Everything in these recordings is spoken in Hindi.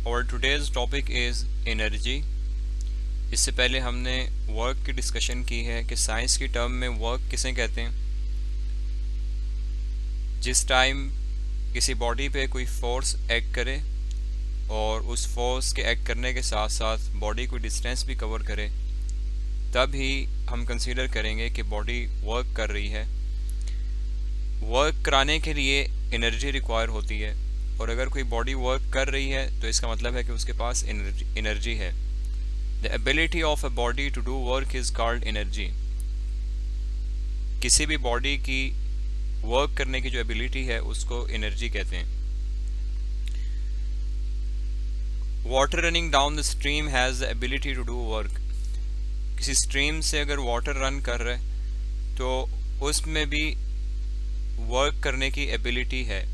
और टुडेज टॉपिक इज़ एनर्जी। इससे पहले हमने वर्क की डिस्कशन की है कि साइंस की टर्म में वर्क किसे कहते हैं। जिस टाइम किसी बॉडी पे कोई फोर्स एक्ट करे और उस फोर्स के एक्ट करने के साथ साथ बॉडी कोई डिस्टेंस भी कवर करे, तब ही हम कंसीडर करेंगे कि बॉडी वर्क कर रही है। वर्क कराने के लिए एनर्जी रिक्वायर होती है, और अगर कोई बॉडी वर्क कर रही है तो इसका मतलब है कि उसके पास एनर्जी है। The ability of a body to do work is called energy. किसी भी बॉडी की वर्क करने की जो एबिलिटी है उसको एनर्जी कहते हैं। Water running down the stream has the ability to do work. किसी स्ट्रीम से अगर वाटर रन कर रहा है तो उसमें भी वर्क करने की एबिलिटी है।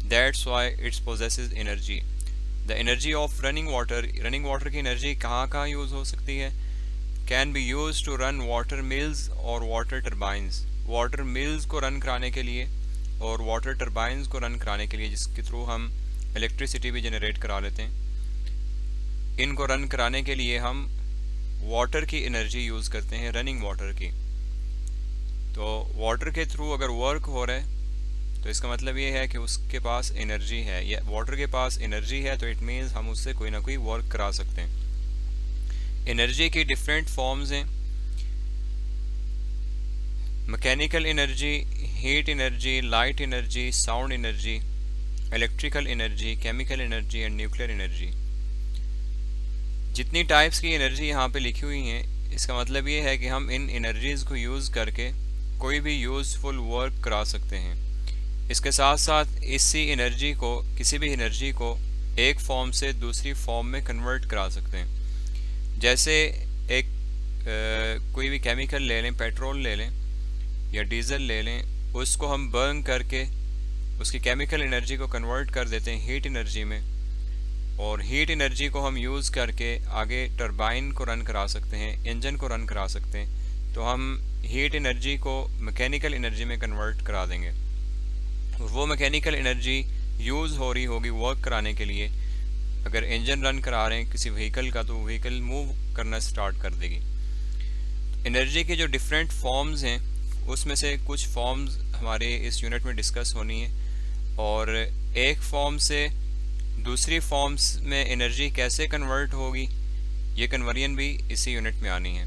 That's why its possesses energy. The energy of running water की एनर्जी कहाँ कहाँ यूज़ हो सकती है? Can be use to run water mills और वाटर टर्बाइंस। वाटर मिल्स को रन कराने के लिए और वाटर टर्बाइंस को रन कराने के लिए, जिसके थ्रू हम इलेक्ट्रिसिटी भी जनरेट करा लेते हैं। इनको रन कराने के लिए हम वाटर की एनर्जी यूज़ करते हैं, रनिंग वाटर की। तो वाटर के थ्रू अगर वर्क हो रहा है तो इसका मतलब ये है कि उसके पास एनर्जी है, या वाटर के पास एनर्जी है, तो इट मीन्स हम उससे कोई ना कोई वर्क करा सकते हैं। एनर्जी की डिफरेंट फॉर्म्स हैं। Mechanical energy, heat energy, light energy, sound energy, electrical energy, chemical energy and nuclear energy. जितनी टाइप्स की एनर्जी यहाँ पे लिखी हुई हैं, इसका मतलब ये है कि हम इन एनर्जीज़ को यूज़ करके कोई भी यूज़फुल वर्क करा सकते हैं। इसके साथ साथ किसी भी एनर्जी को एक फॉर्म से दूसरी फॉर्म में कन्वर्ट करा सकते हैं। जैसे कोई भी केमिकल ले लें, पेट्रोल ले लें या डीजल ले लें, उसको हम बर्न करके उसकी केमिकल एनर्जी को कन्वर्ट कर देते हैं हीट एनर्जी में, और हीट एनर्जी को हम यूज़ करके आगे टरबाइन को रन करा सकते हैं, इंजन को रन करा सकते हैं। तो हम हीट एनर्जी को मैकेनिकल एनर्जी में कन्वर्ट करा देंगे। वो मैकेनिकल एनर्जी यूज़ हो रही होगी वर्क कराने के लिए। अगर इंजन रन करा रहे हैं किसी व्हीकल का, तो व्हीकल मूव करना स्टार्ट कर देगी। एनर्जी के जो डिफरेंट फॉर्म्स हैं, उसमें से कुछ फॉर्म्स हमारे इस यूनिट में डिस्कस होनी है, और एक फॉर्म से दूसरी फॉर्म्स में एनर्जी कैसे कन्वर्ट होगी, ये कन्वर्जन भी इसी यूनिट में आनी है।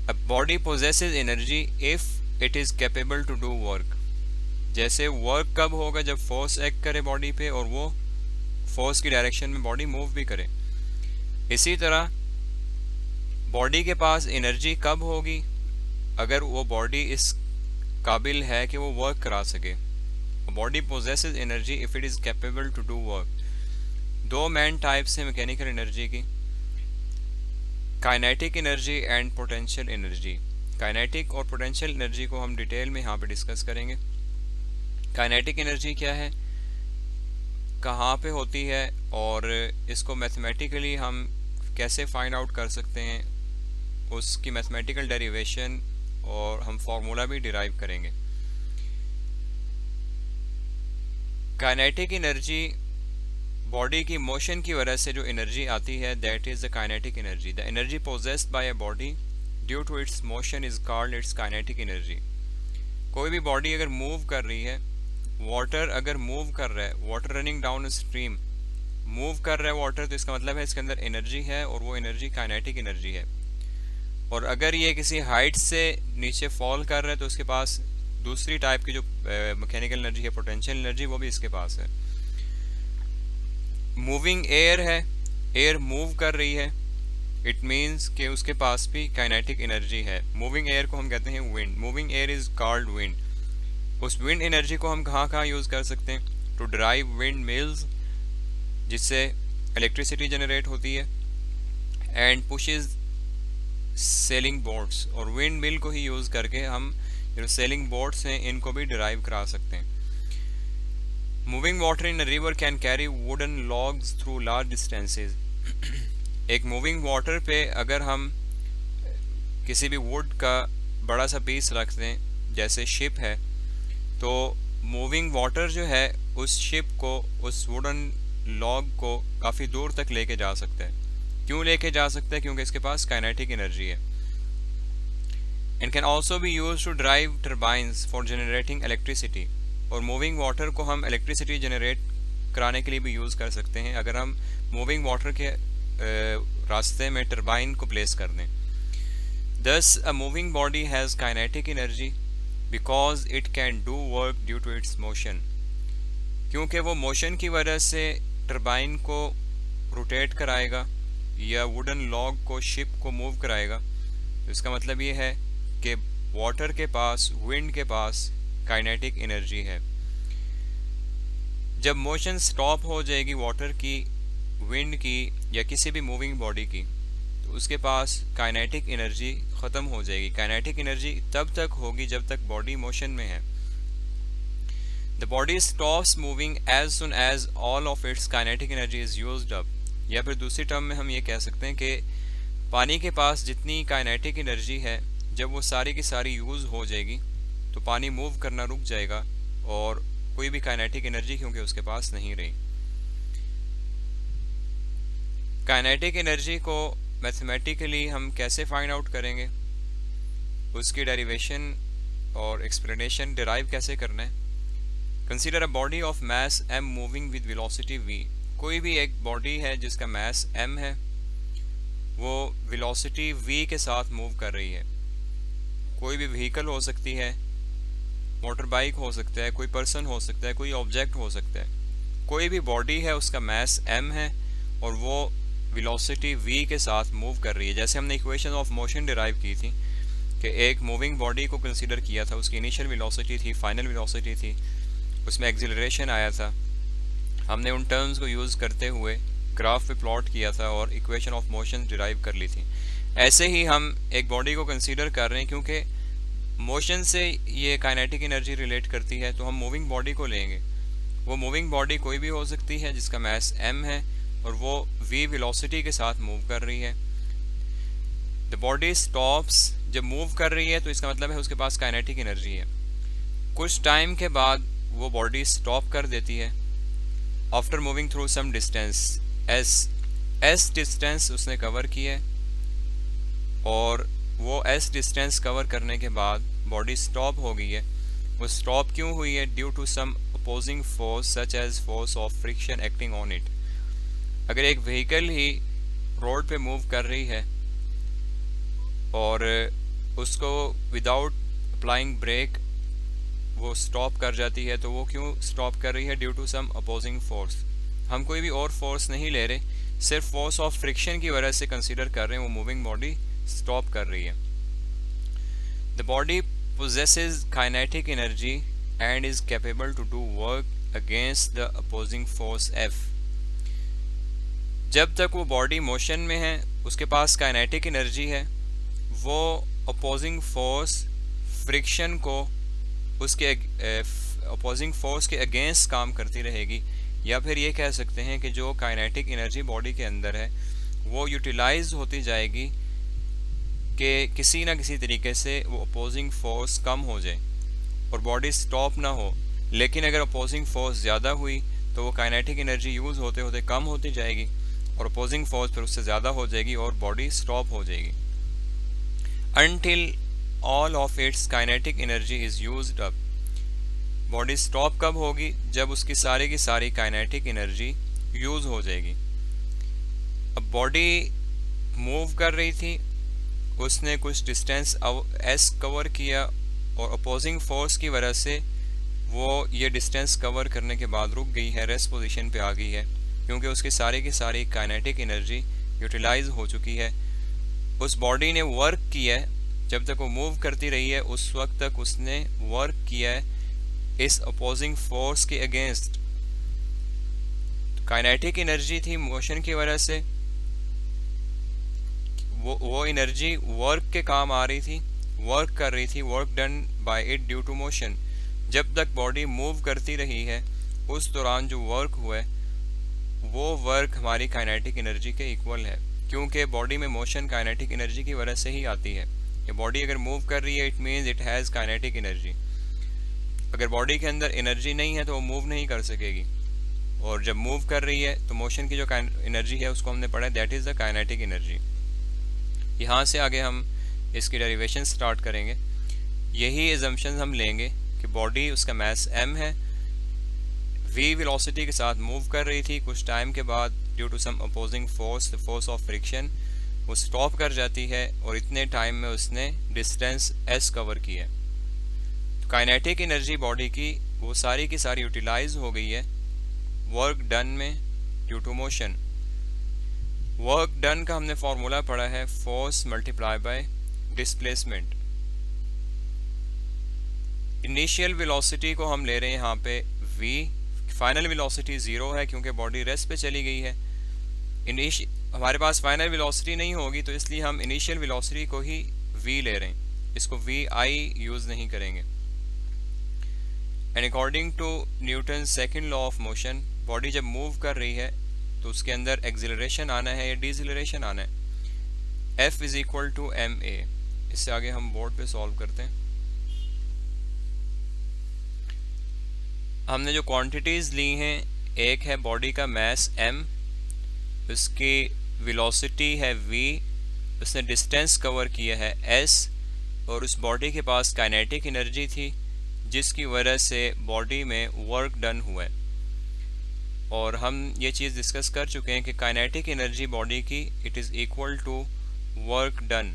A body possesses energy if it is capable to do work. जैसे वर्क कब होगा? जब फोर्स एक्ट करे बॉडी पे और वो फोर्स की डायरेक्शन में बॉडी मूव भी करे। इसी तरह बॉडी के पास एनर्जी कब होगी? अगर वो बॉडी इस काबिल है कि वो वर्क करा सके। Body possesses energy if it is capable to do work. दो मेन टाइप्स हैं मैकेनिकल एनर्जी की, kinetic energy and potential energy. Kinetic और पोटेंशियल एनर्जी को हम डिटेल में यहाँ पे डिस्कस करेंगे। काइनेटिक एनर्जी क्या है, कहाँ पे होती है, और इसको मैथमेटिकली हम कैसे फाइंड आउट कर सकते हैं, उसकी मैथमेटिकल डेरिवेशन और हम फार्मूला भी डिराइव करेंगे। काइनेटिक एनर्जी बॉडी की मोशन की वजह से जो एनर्जी आती है, that is the kinetic energy. The energy possessed by a body due to its motion is called its kinetic energy. कोई भी बॉडी अगर मूव कर रही है, वाटर अगर मूव कर रहा है, water running down stream move कर रहा है वाटर, तो इसका मतलब है इसके अंदर एनर्जी है, और वो एनर्जी काइनेटिक एनर्जी है। और अगर ये किसी हाइट से नीचे फॉल कर रहा है तो उसके पास दूसरी टाइप की जो मैकेनिकल एनर्जी है, पोटेंशियल एनर्जी, वो भी इसके पास है। मूविंग एयर है, एयर मूव कर रही है, इट मीन्स कि उसके पास भी काइनेटिक एनर्जी है। मूविंग एयर को हम कहते हैं wind. Moving air is called wind. उस विंड एनर्जी को हम कहाँ कहाँ यूज़ कर सकते हैं? टू ड्राइव विंड मिल्स, जिससे इलेक्ट्रिसिटी जनरेट होती है, एंड पुशेस सेलिंग बोट्स। और विंड मिल को ही यूज़ करके हम जो सेलिंग बोट्स हैं इनको भी ड्राइव करा सकते हैं। Moving water in a river can carry wooden logs through large distances. एक मूविंग वाटर पे अगर हम किसी भी वुड का बड़ा सा पीस रख दें, जैसे शिप है, तो मूविंग वाटर जो है उस शिप को उस वुडन लॉग को काफ़ी दूर तक लेके जा सकता है। क्यों लेके जा सकता है? क्योंकि इसके पास काइनेटिक एनर्जी है। And can also be use to drive turbines for generating electricity. और मूविंग वाटर को हम इलेक्ट्रिसिटी जनरेट कराने के लिए भी यूज़ कर सकते हैं अगर हम मूविंग वाटर के रास्ते में टर्बाइन को प्लेस कर दें। Thus a moving body has kinetic energy because it can do work due to its motion. क्योंकि वो मोशन की वजह से टर्बाइन को रोटेट कराएगा या वुडन लॉग को, शिप को मूव कराएगा। तो इसका मतलब ये है कि वाटर के पास, विंड के पास काइनेटिक एनर्जी है। जब मोशन स्टॉप हो जाएगी वाटर की, विंड की या किसी भी मूविंग बॉडी की, तो उसके पास काइनेटिक एनर्जी ख़त्म हो जाएगी। काइनेटिक एनर्जी तब तक होगी जब तक बॉडी मोशन में है। The body stops moving as soon as all of its kinetic energy is used up. या फिर दूसरी टर्म में हम ये कह सकते हैं कि पानी के पास जितनी काइनेटिक एनर्जी है, जब वो सारी की सारी यूज़ हो जाएगी तो पानी मूव करना रुक जाएगा और कोई भी काइनेटिक एनर्जी क्योंकि उसके पास नहीं रही। काइनेटिक एनर्जी को मैथमेटिकली हम कैसे फाइंड आउट करेंगे, उसकी डेरिवेशन और एक्सप्लेनेशन डिराइव कैसे करना है। Consider a body of mass m moving with velocity v। कोई भी एक बॉडी है जिसका मास m है, वो वेलोसिटी v के साथ मूव कर रही है। कोई भी व्हीकल हो सकती है, मोटर बाइक हो सकता है, कोई पर्सन हो सकता है, कोई ऑब्जेक्ट हो सकता है। कोई भी बॉडी है उसका मास m है और वो वेलोसिटी v के साथ मूव कर रही है। जैसे हमने इक्वेशन ऑफ मोशन डिराइव की थी कि एक मूविंग बॉडी को कंसीडर किया था, उसकी इनिशियल वेलोसिटी थी, फाइनल वेलोसिटी थी, उसमें एक्सिलरेशन आया था। हमने उन टर्म्स को यूज़ करते हुए ग्राफ पे प्लॉट किया था और इक्वेशन ऑफ मोशन डिराइव कर ली थी। ऐसे ही हम एक बॉडी को कंसीडर कर रहे हैं क्योंकि मोशन से ये काइनेटिक एनर्जी रिलेट करती है, तो हम मूविंग बॉडी को लेंगे। वो मूविंग बॉडी कोई भी हो सकती है जिसका मास m है और वो v वेलोसिटी के साथ मूव कर रही है। द बॉडी स्टॉप्स, जब मूव कर रही है तो इसका मतलब है उसके पास काइनेटिक एनर्जी है। कुछ टाइम के बाद वो बॉडी स्टॉप कर देती है after moving through some distance. S distance उसने कवर किया है और वो एस डिस्टेंस कवर करने के बाद बॉडी स्टॉप हो गई है। वो स्टॉप क्यों हुई है? Due to some opposing force such as force of friction acting on it. अगर एक व्हीकल ही रोड पे मूव कर रही है और उसको विदाउट अप्लाइंग ब्रेक वो स्टॉप कर जाती है, तो वो क्यों स्टॉप कर रही है? Due to some opposing force. हम कोई भी और फोर्स नहीं ले रहे, सिर्फ फोर्स ऑफ फ्रिक्शन की वजह से कंसीडर कर रहे हैं वो मूविंग बॉडी स्टॉप कर रही है। The body possesses kinetic energy and is capable to do work against the opposing force F। जब तक वो बॉडी मोशन में है उसके पास काइनेटिक एनर्जी है, वो अपोजिंग फोर्स फ्रिक्शन को उसके अपोजिंग फोर्स के अगेंस्ट काम करती रहेगी। या फिर ये कह सकते हैं कि जो काइनेटिक एनर्जी बॉडी के अंदर है वो यूटिलाइज होती जाएगी कि किसी ना किसी तरीके से वो अपोजिंग फोर्स कम हो जाए और बॉडी स्टॉप ना हो। लेकिन अगर अपोजिंग फोर्स ज़्यादा हुई तो वो काइनेटिक एनर्जी यूज़ होते होते कम होती जाएगी और अपोजिंग फोर्स फिर उससे ज़्यादा हो जाएगी और बॉडी स्टॉप हो जाएगी। Until all of its kinetic energy is used up. Body stop कब होगी? जब उसकी सारी की सारी काइनेटिक एनर्जी यूज़ हो जाएगी। अब बॉडी मूव कर रही थी, उसने कुछ डिस्टेंस एस कवर किया और अपोजिंग फोर्स की वजह से वो ये डिस्टेंस कवर करने के बाद रुक गई है, रेस्ट पोजीशन पे आ गई है, क्योंकि उसकी सारी की सारी काइनेटिक एनर्जी यूटिलाइज हो चुकी है। उस बॉडी ने वर्क किया है, जब तक वो मूव करती रही है उस वक्त तक उसने वर्क किया है इस अपोजिंग फोर्स के अगेंस्ट। तो काइनेटिक एनर्जी थी मोशन की वजह से, वो एनर्जी वर्क के काम आ रही थी, वर्क कर रही थी, work done by it due to motion. जब तक बॉडी मूव करती रही है उस दौरान जो वर्क हुआ है वो वर्क हमारी काइनेटिक एनर्जी के इक्वल है, क्योंकि बॉडी में मोशन काइनेटिक एनर्जी की वजह से ही आती है। ये बॉडी अगर मूव कर रही है it means it has kinetic energy. अगर बॉडी के अंदर एनर्जी नहीं है तो वो मूव नहीं कर सकेगी, और और जब मूव कर रही है तो मोशन की जो एनर्जी है उसको हमने पढ़ा है, that is the kinetic energy. यहाँ से आगे हम इसकी डेरिवेशन स्टार्ट करेंगे। यही एजम्पशन हम लेंगे कि बॉडी उसका मास m है, v वेलोसिटी के साथ मूव कर रही थी, कुछ टाइम के बाद due to some opposing force, the force of friction, वो स्टॉप कर जाती है और इतने टाइम में उसने डिस्टेंस s कवर की है। तो काइनेटिक एनर्जी बॉडी की वो सारी की सारी यूटिलाइज हो गई है वर्क डन में due to motion. Work done का हमने फॉर्मूला पढ़ा है force multiply by displacement. Initial velocity को हम ले रहे हैं यहाँ पे v, फाइनल वेलोसिटी 0 है क्योंकि बॉडी रेस्ट पे चली गई है। हमारे पास फाइनल वेलोसिटी नहीं होगी तो इसलिए हम इनिशियल वेलोसिटी को ही v ले रहे हैं, इसको vi यूज़ नहीं करेंगे। And according to Newton second law of motion, body जब मूव कर रही है तो उसके अंदर एक्सिलरेशन आना है या डिसेलरेशन आना है। F is equal to ma। इससे आगे हम बोर्ड पे सॉल्व करते हैं। हमने जो क्वांटिटीज़ ली हैं, एक है बॉडी का मास m, उसकी वेलोसिटी है v, उसने डिस्टेंस कवर किया है s, और उस बॉडी के पास काइनेटिक एनर्जी थी जिसकी वजह से बॉडी में वर्क डन हुआ है। और हम ये चीज़ डिस्कस कर चुके हैं कि काइनेटिक एनर्जी बॉडी की it is equal to work done,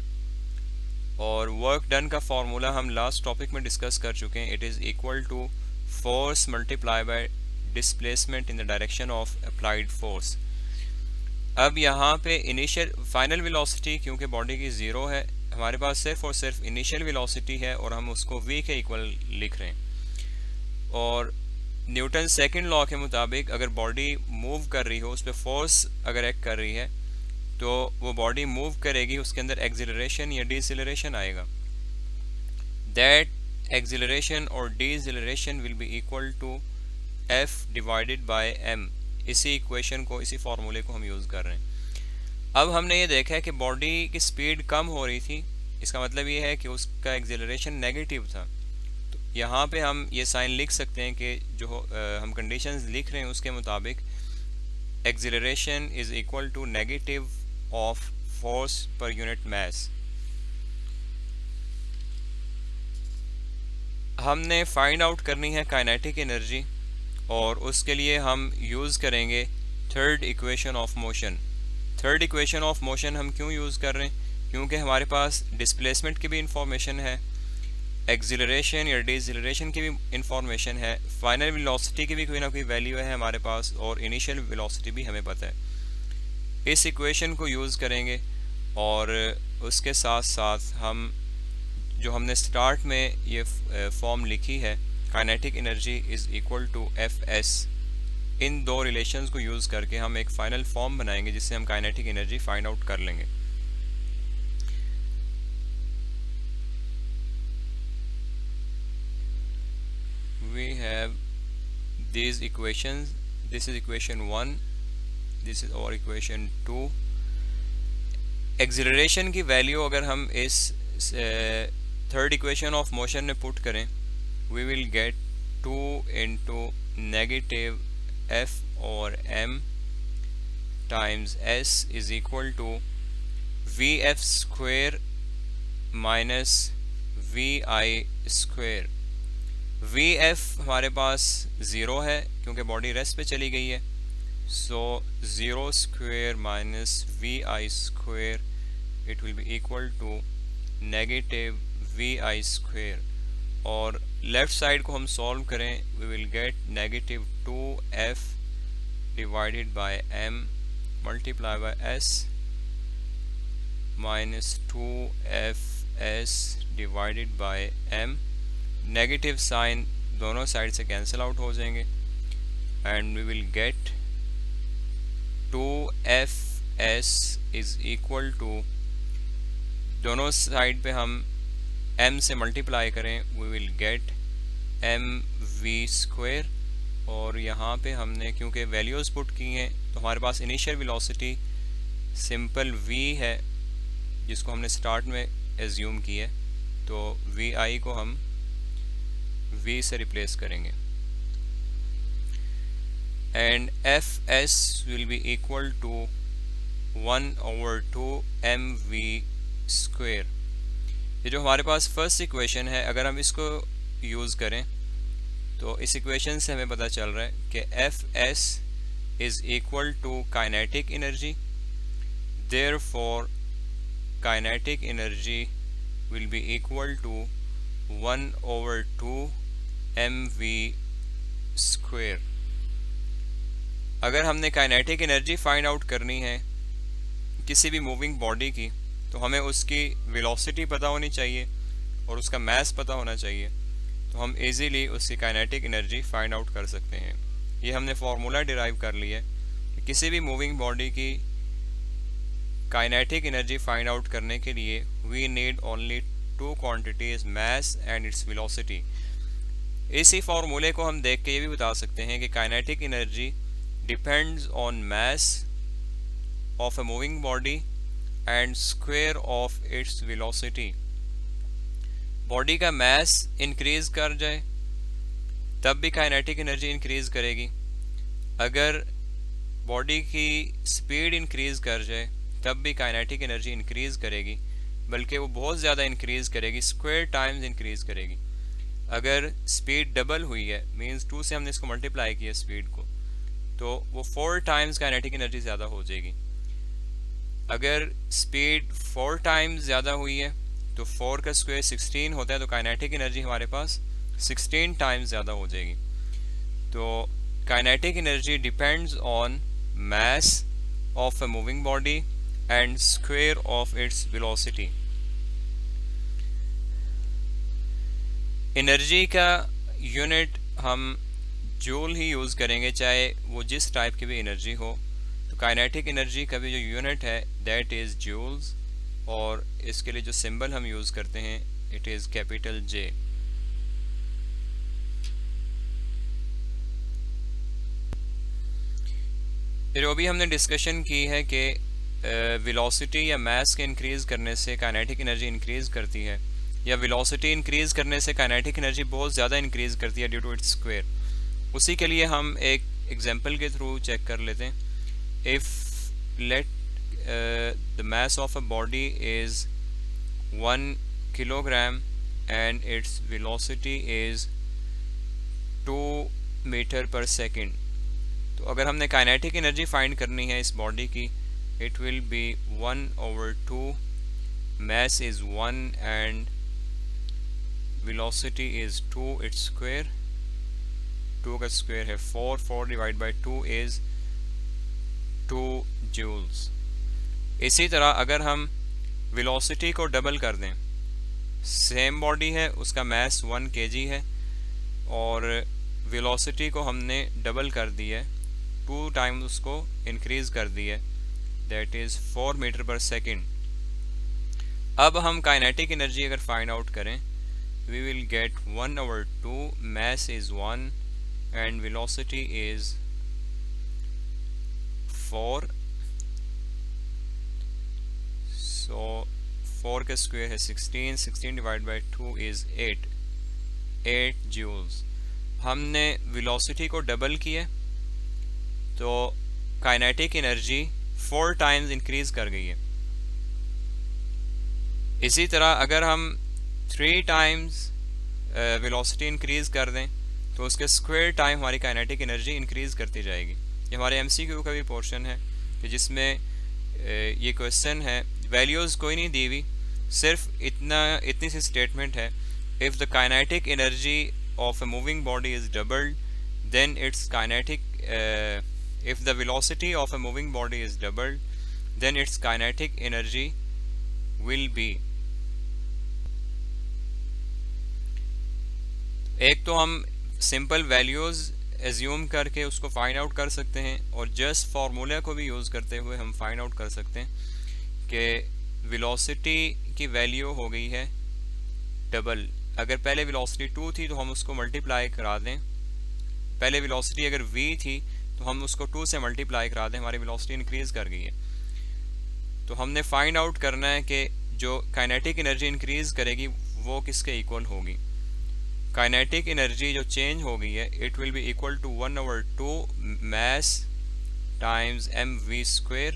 और वर्क डन का फॉर्मूला हम लास्ट टॉपिक में डिस्कस कर चुके हैं। It is equal to force multiply by displacement in the direction of applied force. अब यहाँ पे इनिशियल फाइनल वेलोसिटी क्योंकि बॉडी की 0 है, हमारे पास सिर्फ और सिर्फ इनिशियल वेलोसिटी है और हम उसको v के इक्वल लिख रहे हैं। और न्यूटन सेकंड लॉ के मुताबिक अगर बॉडी मूव कर रही हो, उस पर फोर्स अगर एक्ट कर रही है तो वो बॉडी मूव करेगी, उसके अंदर एक्सिलरेशन या डिसेलरेशन आएगा। दैट एक्सिलरेशन और deceleration will be equal to f divided by m। इसी इक्वेशन को, इसी फार्मूले को हम यूज़ कर रहे हैं। अब हमने ये देखा है कि बॉडी की स्पीड कम हो रही थी, इसका मतलब ये है कि उसका एक्सिलरेशन नेगेटिव था। तो यहाँ पे हम ये साइन लिख सकते हैं कि जो हम कंडीशंस लिख रहे हैं उसके मुताबिक acceleration is equal to negative of force per unit mass. हमने फाइंड आउट करनी है काइनेटिक एनर्जी और उसके लिए हम यूज़ करेंगे third equation of motion. Third equation of motion हम क्यों यूज़ कर रहे हैं? क्योंकि हमारे पास डिस्प्लेसमेंट की भी इंफॉर्मेशन है, एक्सिलरेशन या डिसेलरेशन की भी इंफॉर्मेशन है, फाइनल वेलोसिटी की भी कोई ना कोई वैल्यू है हमारे पास, और इनिशियल वेलोसिटी भी हमें पता है। इस इक्वेशन को यूज़ करेंगे और उसके साथ साथ हम जो हमने स्टार्ट में ये फॉर्म लिखी है kinetic energy is equal to Fs, इन दो रिलेशंस को यूज़ करके हम एक फाइनल फॉर्म बनाएंगे जिससे हम काइनेटिक एनर्जी फाइंड आउट कर लेंगे। We have these equations. This is equation 1, this is our equation 2। Acceleration की वैल्यू अगर हम इस थर्ड इक्वेशन ऑफ मोशन में पुट करें, we will get 2 into negative f और m times s is equal to vf square minus vi square। vf हमारे पास 0 है क्योंकि बॉडी रेस्ट पे चली गई है, सो 0 square minus vi square it will be equal to negative vi square। और लेफ्ट साइड को हम सॉल्व करें, we will get negative 2f divided by m multiply by s minus 2fs divided by m। Negative sign दोनों साइड से कैंसिल आउट हो जाएंगे and we will get 2fs is equal to, दोनों साइड पे हम m से मल्टीप्लाई करें, we will get mv square. और यहाँ पे हमने क्योंकि वैल्यूज़ पुट की हैं तो हमारे पास इनिशियल वेलोसिटी सिंपल v है जिसको हमने स्टार्ट में एज्यूम की है, तो vi को हम v से रिप्लेस करेंगे। and Fs will be equal to 1/2 mv square. ये जो हमारे पास फर्स्ट इक्वेशन है, अगर हम इसको यूज़ करें तो इस इक्वेशन से हमें पता चल रहा है कि Fs is equal to kinetic energy, therefore kinetic energy will be equal to 1/2 mv square. अगर हमने काइनेटिक एनर्जी फाइंड आउट करनी है किसी भी मूविंग बॉडी की, तो हमें उसकी वेलोसिटी पता होनी चाहिए और उसका मास पता होना चाहिए, तो हम इजीली उसकी काइनेटिक एनर्जी फाइंड आउट कर सकते हैं। ये हमने फार्मूला डिराइव कर लिया है कि किसी भी मूविंग बॉडी की काइनेटिक एनर्जी फाइंड आउट करने के लिए we need only two quantities, mass and its velocity. इसी फार्मूले को हम देख के ये भी बता सकते हैं कि kinetic energy depends on mass of a moving body and square of its velocity. Body का मास इंक्रीज कर जाए तब भी काइनेटिक एनर्जी इंक्रीज करेगी, अगर बॉडी की स्पीड इंक्रीज कर जाए तब भी काइनेटिक एनर्जी इंक्रीज करेगी, बल्कि वो बहुत ज़्यादा इंक्रीज करेगी, स्क्वायर टाइम्स इंक्रीज करेगी। अगर स्पीड डबल हुई है, मींस 2 से हमने इसको मल्टीप्लाई किया स्पीड को, तो वो 4 टाइम्स काइनेटिक एनर्जी ज़्यादा हो जाएगी। अगर स्पीड 4 टाइम्स ज़्यादा हुई है तो 4 का स्क्वायर 16 होता है, तो काइनेटिक एनर्जी हमारे पास 16 टाइम्स ज़्यादा हो जाएगी। तो kinetic energy depends on mass of a moving body and square of its velocity. Energy का यूनिट हम जूल ही यूज़ करेंगे, चाहे वो जिस टाइप की भी एनर्जी हो। तो काइनेटिक एनर्जी का भी जो यूनिट है दैट इज़ जूल्स, और इसके लिए जो सिंबल हम यूज़ करते हैं इट इज़ कैपिटल J। फिर अभी हमने डिस्कशन की है कि वेलोसिटी या मास के इंक्रीज़ करने से काइनेटिक एनर्जी इंक्रीज़ करती है, या वेलोसिटी इंक्रीज़ करने से काइनेटिक एनर्जी बहुत ज़्यादा इंक्रीज़ करती है ड्यू टू इट्स स्क्वायर। उसी के लिए हम एक एग्जांपल के थ्रू चेक कर लेते हैं। If let the mass of a body is 1 kilogram and its velocity is 2 metre per second, तो अगर हमने काइनेटिक एनर्जी फाइंड करनी है इस बॉडी की, it will B 1/2, mass is 1 and velocity is 2, its square, 2 का स्क्वायर है 4, 4 डिवाइड बाई 2 is 2 joules। इसी तरह अगर हम वेलोसिटी को डबल कर दें, सेम बॉडी है, उसका मास 1 kg है और वेलोसिटी को हमने डबल कर दिया है, 2 टाइम्स उसको इंक्रीज कर दिया है, that is 4 metre per second. अब हम काइनेटिक एनर्जी अगर फाइंड आउट करें, we will get 1/2, mass is 1 and velocity is 4, so 4 का स्क्वायर है 16, 16 डिवाइड बाई 2 is 8 joules। हमने वेलोसिटी को डबल किया तो काइनेटिक एनर्जी 4 टाइम्स इंक्रीज कर गई है। इसी तरह अगर हम 3 टाइम्स वेलोसिटी इंक्रीज कर दें तो उसके स्क्वायर टाइम हमारी काइनेटिक एनर्जी इंक्रीज करती जाएगी। ये हमारे MCQ का भी पोर्शन है कि जिसमें ये क्वेश्चन है, वैल्यूज़ कोई नहीं दी हुई, सिर्फ इतनी सी स्टेटमेंट है, if the kinetic energy of a moving body is doubled then its kinetic, if the velocity of a moving body is doubled then its kinetic energy will be. एक तो हम सिंपल वैल्यूज़ एज्यूम करके उसको फाइंड आउट कर सकते हैं, और जस्ट फार्मूला को भी यूज़ करते हुए हम फाइंड आउट कर सकते हैं कि वेलोसिटी की वैल्यू हो गई है डबल। अगर पहले वेलोसिटी 2 थी तो हम उसको मल्टीप्लाई करा दें, पहले वेलोसिटी अगर v थी तो हम उसको 2 से मल्टीप्लाई करा दें, हमारी वेलोसिटी इंक्रीज़ कर गई है। तो हमने फाइंड आउट करना है कि जो काइनेटिक एनर्जी इंक्रीज़ करेगी वो किसके इक्वल होगी। काइनेटिक एनर्जी जो चेंज हो गई है it will be equal to 1/2 mass times mv²।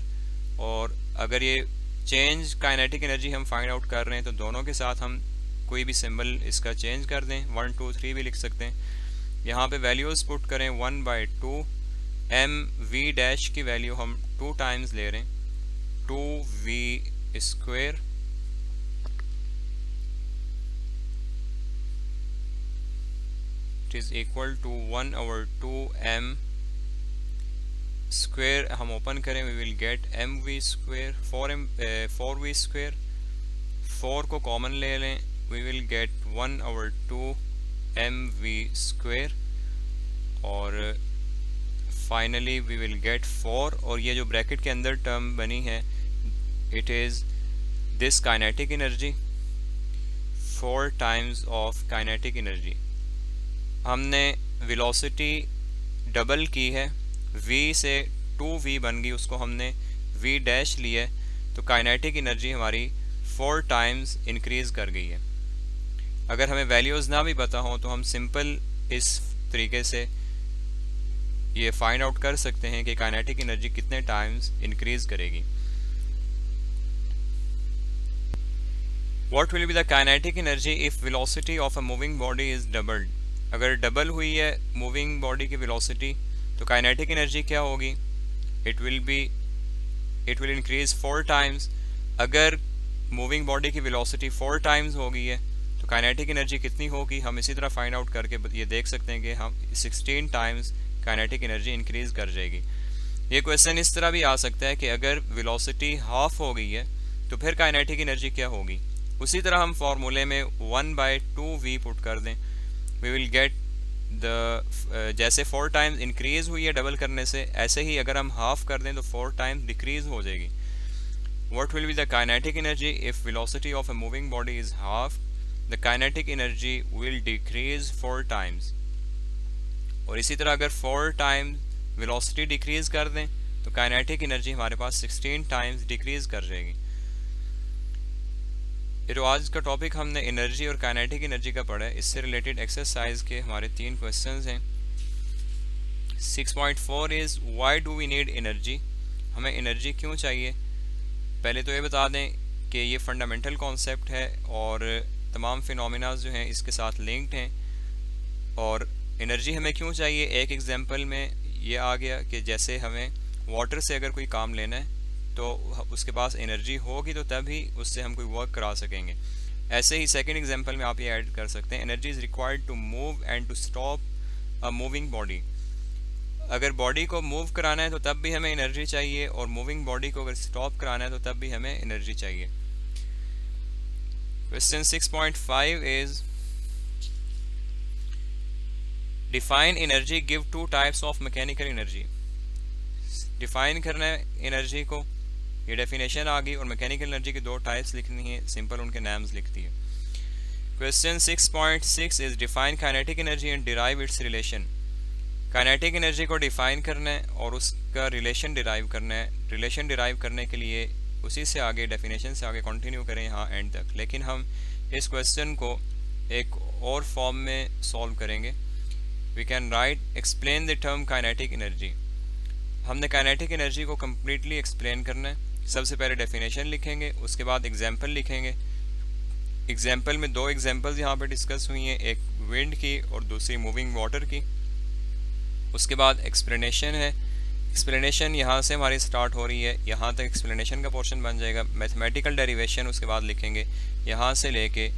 और अगर ये चेंज काइनेटिक एनर्जी हम फाइंड आउट कर रहे हैं तो दोनों के साथ हम कोई भी सिंबल इसका चेंज कर दें, 1 2 3 भी लिख सकते हैं। यहाँ पे वैल्यूज़ पुट करें 1/2 mv' की वैल्यू हम 2 टाइम्स ले रहे हैं 2v²। It is equal to 1/2 m square. हम ओपन करें we will get mv², 4v²। 4 को कॉमन ले लें वी विल गेट 1/2 mv²। और फाइनली वी विल गेट 4। और ये जो ब्रैकेट के अंदर टर्म बनी है it is this kinetic energy 4 times of kinetic energy. हमने वेलोसिटी डबल की है, v से 2v बन गई, उसको हमने v' लिया है तो काइनेटिक एनर्जी हमारी 4 टाइम्स इंक्रीज़ कर गई है। अगर हमें वैल्यूज़ ना भी पता हो तो हम सिंपल इस तरीके से ये फाइंड आउट कर सकते हैं कि काइनेटिक एनर्जी कितने टाइम्स इंक्रीज़ करेगी। What will be the kinetic energy if velocity of a moving body is doubled? अगर डबल हुई है मूविंग बॉडी की वेलोसिटी तो काइनेटिक एनर्जी क्या होगी? It will increase 4 times. अगर मूविंग बॉडी की वेलोसिटी 4 टाइम्स हो गई है तो काइनेटिक एनर्जी कितनी होगी? हम इसी तरह फाइंड आउट करके ये देख सकते हैं कि हम 16 टाइम्स काइनेटिक एनर्जी इंक्रीज कर जाएगी। ये क्वेश्चन इस तरह भी आ सकता है कि अगर वेलोसिटी हाफ हो गई है तो फिर काइनेटिक एनर्जी क्या होगी? उसी तरह हम फार्मूले में 1/2v पुट कर दें वी विल गेट द जैसे 4 टाइम्स इंक्रीज हुई है डबल करने से, ऐसे ही अगर हम हाफ कर दें तो 4 टाइम्स डिक्रीज हो जाएगी। What will be the kinetic energy if velocity of a moving body is half? The kinetic energy will decrease 4 times. और इसी तरह अगर 4 टाइम्स वेलोसिटी डिक्रीज कर दें तो काइनेटिक एनर्जी हमारे पास 16 टाइम्स डिक्रीज कर जाएगी। तो आज का टॉपिक हमने एनर्जी और काइनेटिक एनर्जी का पढ़ा है। इससे रिलेटेड एक्सरसाइज के हमारे 3 क्वेश्चंस हैं। 6.4 is why do we need energy? हमें एनर्जी क्यों चाहिए? पहले तो ये बता दें कि ये फंडामेंटल कॉन्सेप्ट है और तमाम फिनोमिना जो हैं इसके साथ लिंक्ड हैं। और एनर्जी हमें क्यों चाहिए? एक एग्जांपल में ये आ गया कि जैसे हमें वाटर से अगर कोई काम लेना है तो उसके पास एनर्जी होगी तो तभी उससे हम कोई वर्क करा सकेंगे। ऐसे ही सेकंड एग्जांपल में आप ये ऐड कर सकते हैं energy is required to move and to stop a moving body. अगर बॉडी को मूव कराना है तो तब भी हमें एनर्जी चाहिए और मूविंग बॉडी को अगर स्टॉप कराना है तो तब भी हमें एनर्जी चाहिए। Question 6.5 is define energy, give 2 types of mechanical energy. Define करना है एनर्जी को, ये डेफिनेशन आ गई और मैकेनिकल एनर्जी की 2 टाइप्स लिखनी है, सिंपल उनके नाम्स लिखती है। Question 6.6 is define kinetic energy and derive it's relation. Kinetic energy को डिफाइन करना है और उसका रिलेशन डिराइव करना है। रिलेशन डिराइव करने के लिए उसी से आगे डेफिनेशन से आगे कंटिन्यू करें यहाँ एंड तक, लेकिन हम इस क्वेश्चन को एक और फॉर्म में सॉल्व करेंगे। We can write explain the term kinetic energy. हमने काइनेटिक एनर्जी को कम्प्लीटली एक्सप्लेन करना है। सबसे पहले डेफिनेशन लिखेंगे, उसके बाद एग्जाम्पल लिखेंगे। एग्जाम्पल में 2 एग्जाम्पल्स यहाँ पे डिस्कस हुई हैं, एक विंड की और दूसरी मूविंग वाटर की। उसके बाद एक्सप्लेनेशन है। एक्सप्लेनेशन यहाँ से हमारी स्टार्ट हो रही है, यहाँ तक एक्सप्लेनेशन का पोर्शन बन जाएगा। मैथमेटिकल डेरिवेशन उसके बाद लिखेंगे, यहाँ से लेके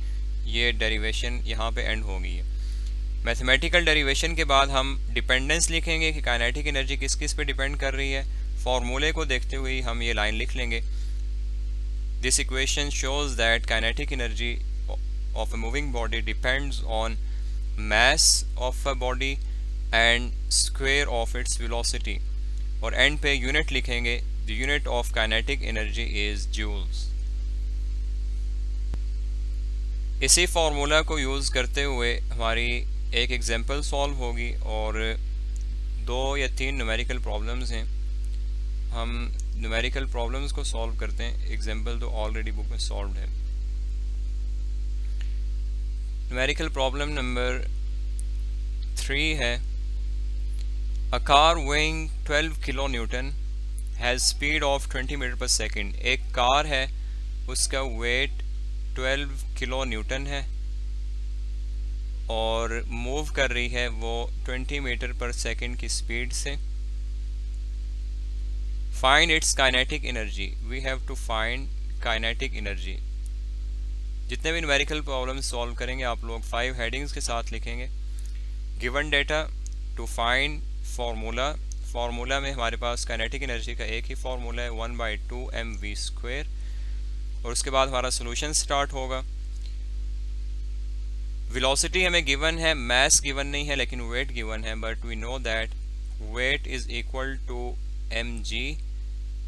ये डेरिवेशन यहाँ पे एंड हो गई है। मैथमेटिकल डेरिवेशन के बाद हम डिपेंडेंस लिखेंगे कि काइनेटिक एनर्जी किस किस पे डिपेंड कर रही है। फॉर्मूले को देखते हुए हम ये लाइन लिख लेंगे, this equation shows that kinetic energy of a moving body depends on mass of a body and square of its velocity. और एंड पे यूनिट लिखेंगे, the unit of kinetic energy is joules. इसी फार्मूला को यूज़ करते हुए हमारी एक एग्जांपल सॉल्व होगी और 2 या 3 न्यूमेरिकल प्रॉब्लम्स हैं। हम न्यूमेरिकल प्रॉब्लम्स को सॉल्व करते हैं। एग्जांपल तो ऑलरेडी बुक में सॉल्व है। न्यूमेरिकल प्रॉब्लम नंबर 3 है a car weighing 12 kilo newton has speed of 20 metre per second. एक कार है, उसका वेट 12 किलो न्यूटन है और मूव कर रही है वो 20 मीटर पर सेकंड की स्पीड से। Find its kinetic energy. We have to find kinetic energy. जितने भी न्यूमेरिकल प्रॉब्लम सॉल्व करेंगे आप लोग 5 हेडिंग्स के साथ लिखेंगे। Given data to find formula में हमारे पास काइनेटिक एनर्जी का एक ही फार्मूला है 1/2mv²। और उसके बाद हमारा सोल्यूशन स्टार्ट होगा। वेलोसिटी हमें गिवन है, मास गिवन नहीं है लेकिन वेट गिवन है, but we know that weight is equal to mg।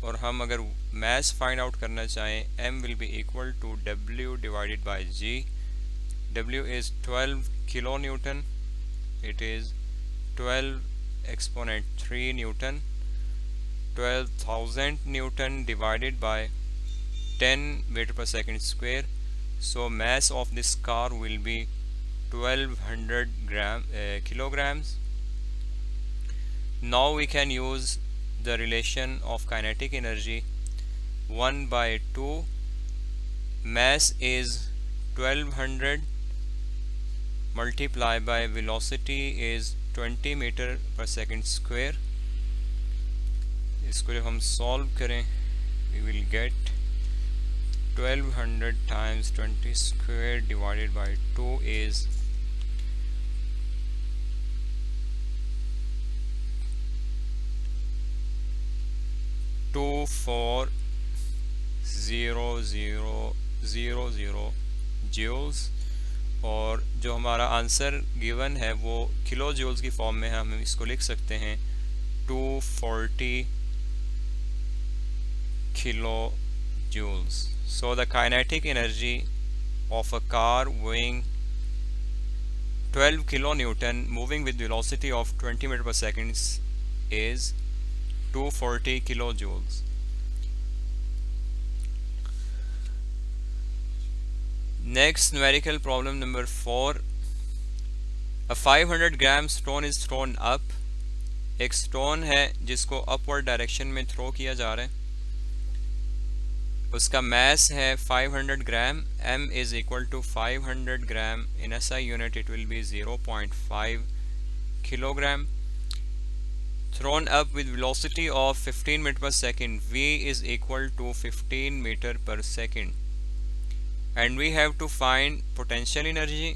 और हम अगर मास फाइंड आउट करना चाहें m will be equal to w divided by g। w is 12 kilo newton, it is 12 exponent 3 newton, 12,000 newton divided by 10 metre per second square. So mass of this car will be 1200 kilograms. Now we can use the relation of kinetic energy 1/2. Mass is 1200 multiplied by velocity is 20 meter per second square. इसको जब हम solve करें we will get 1200 times 20 square divided by 2 is 240000 joules। और जो हमारा आंसर गिवन है वो किलो जूल्स की फॉर्म में है। हम इसको लिख सकते हैं 240 kilo joules. So the kinetic energy of a car weighing 12 kilonewton moving with velocity of 20 meter per second is 240 kilojoules. Next numerical problem number 4. A 500 gram stone is thrown up. एक स्टोन है जिसको अपवर्ड डायरेक्शन में थ्रो किया जा रहा है। उसका मास है 500 gram. m is equal to 500 gram in SI unit it will be 0.5 kilogram. Thrown up with velocity of 15 metre per second. v is equal to 15 metre per second and we have to find potential energy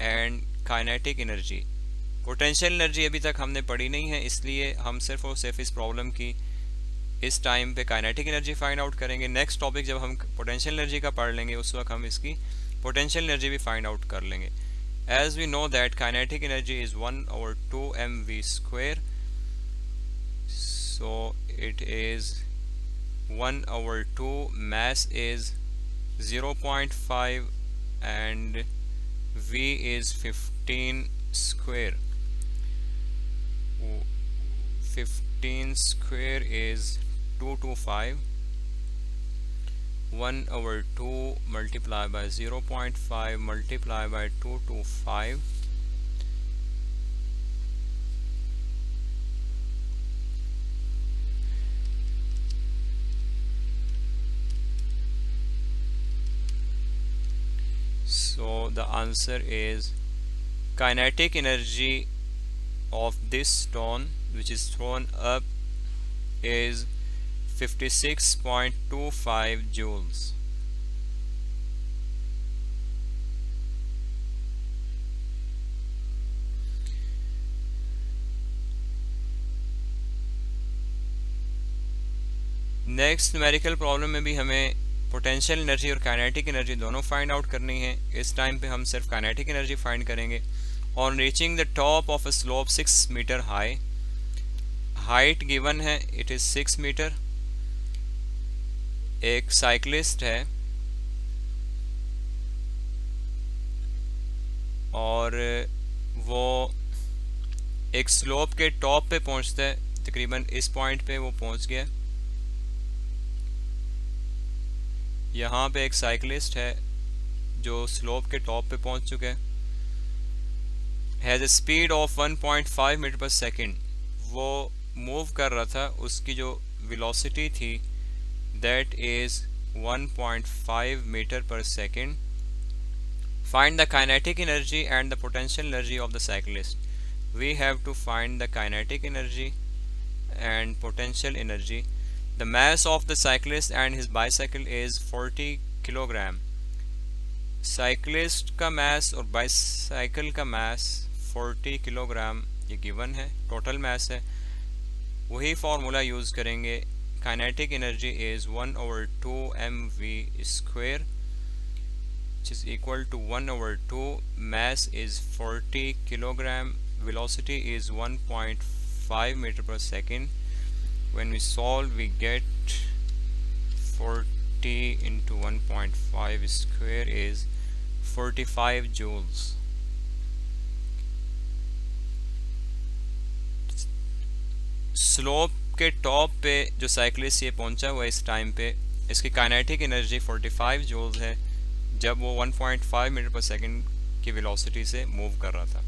and kinetic energy. Potential energy अभी तक हमने पढ़ी नहीं है, इसलिए हम सिर्फ और सिर्फ इस प्रॉब्लम की इस टाइम पे काइनेटिक एनर्जी फाइंड आउट करेंगे। नेक्स्ट टॉपिक जब हम पोटेंशियल एनर्जी का पढ़ लेंगे उस वक्त हम इसकी पोटेंशियल एनर्जी भी फाइंड आउट कर लेंगे। As we know that kinetic energy is 1/2mv²। So it is 1/2, mass is 0.5 and v is 15 square. 15 square is 225. 1/2 multiplied by 0.5 multiplied by 225. So the answer is kinetic energy of this stone which is thrown up is 56.25 joules. Next numerical problem में भी हमें पोटेंशियल एनर्जी और काइनेटिक एनर्जी दोनों फाइंड आउट करनी है। इस टाइम पे हम सिर्फ काइनेटिक एनर्जी फाइंड करेंगे। On reaching the top of a slope 6 metre high, height given है इट इज 6 मीटर। एक साइकिलिस्ट है और वो एक स्लोप के टॉप पे पहुंचता है, तकरीबन इस पॉइंट पे वो पहुंच गया। यहाँ पे एक साइकिलिस्ट है जो स्लोप के टॉप पे पहुंच चुका है, has a speed of 1.5 metre per second. वो मूव कर रहा था, उसकी जो वेलोसिटी थी that is 1.5 metre per second. Find the kinetic energy and the potential energy of the cyclist. We have to find the kinetic energy and potential energy. The mass of the cyclist and his bicycle is 40 kilogram. Cyclist का मास और बाइसाइकिल का मास 40 किलोग्राम ये गिवन है, टोटल मास है। वही फार्मूला यूज़ करेंगे। Kinetic energy is 1/2 mv square, which is equal to 1/2. Mass is 40 kilogram. Velocity is 1.5 meter per second. When we solve, we get 40 into 1.5 square is 45 joules. Slope के टॉप पे जो साइकिलिस्ट ये पहुंचा हुआ इस टाइम पे, इसकी काइनेटिक एनर्जी 45 जूल्स है जब वो 1.5 मीटर पर सेकंड की वेलोसिटी से मूव कर रहा था।